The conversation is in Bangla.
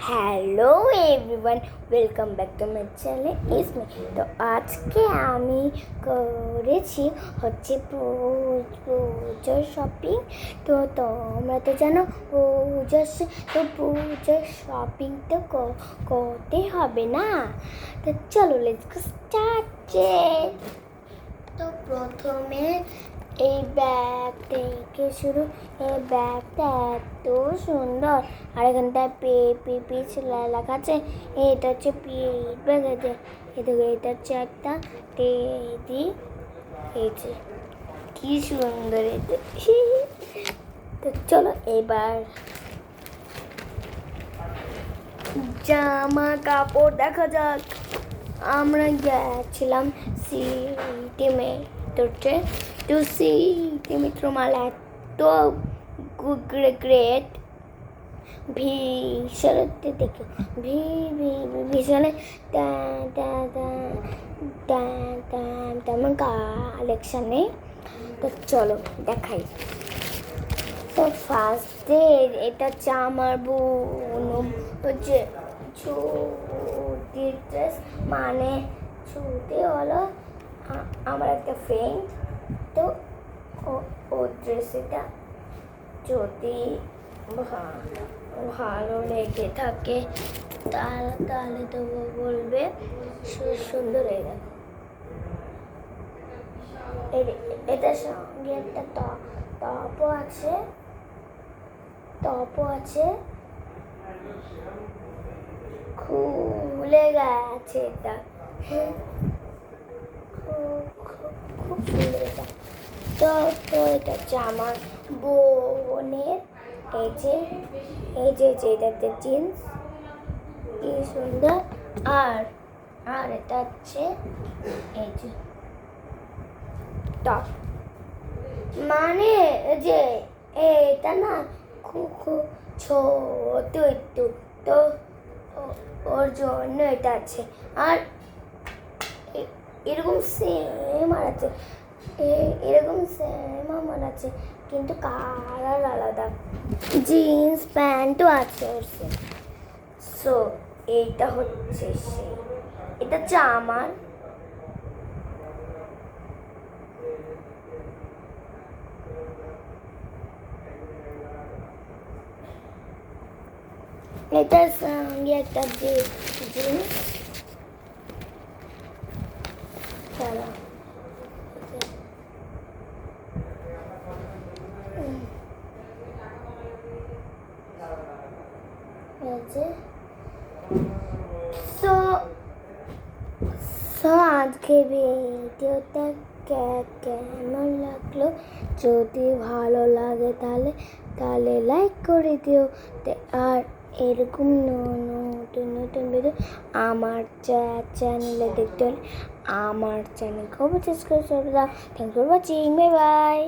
Hello everyone, welcome back to my channel ইসমি। তো আজকে আমি করেছি হচ্ছে পুজোর শপিং। তো তোমরা তো জানো পুজোর শপিং তো করতে হবে না। তো চলো লেটস গো স্টার্টেড। তো প্রথমে এই ব্যাগ থেকে শুরু। এই ব্যাগটা এত সুন্দর, আর এখানটায় পিচ লেখা আছে। এটা হচ্ছে পিট ব্যাগ। এটা হচ্ছে একটা টেডি। এই যে কি সুন্দর এটা। তো চলো এবার জামা কাপড় দেখা যাক। আমরা গেছিলাম সিটি মেট্রোতে। তো সিটি মেট্রো মাল এত গ্রেট, ভীষণতে দেখো ভীষণে তেমন কালেকশন নেই। তো চলো দেখাই। তো ফার্স্টে এটা হচ্ছে আমার বোন হচ্ছে ছুটির ড্রেস, মানে ছুটি হলো আমার একটা ফ্রেন্ড। তো ও ড্রেস এটা যদি ভালো লেগে থাকে তাহলে তো বলবে সুন্দর হয়ে গেল। এটার সঙ্গে একটা টপও আছে। খুলে গেছে এটা। খুব সুন্দর এটা। তো এটা হচ্ছে আমার বোনের। এই যে এটাতে জিন্স, কি সুন্দর। আর এটা হচ্ছে এই যে টপ, মানে যে এটা না খুব ছোট একটু। তো ওর জন্য এটা আছে। আর এরকম সেম আছে, আমার আছে, কিন্তু কালার আলাদা। জিন্স প্যান্টও আছে ওর সেম। সো এইটা হচ্ছে এটা হচ্ছে আমার। এটার সঙ্গে একটা জিন্স। চলো আজকে ভিডিওটা কেমন লাগলো? যদি ভালো লাগে তাহলে লাইক করে দিও। আর এরকম নতুন ভিডিও আমার চ্যানেলে দেখতে হলে আমার চ্যানেলকে অবশ্যই সাবস্ক্রাইব করে দাও। Thank you for watching, bye by.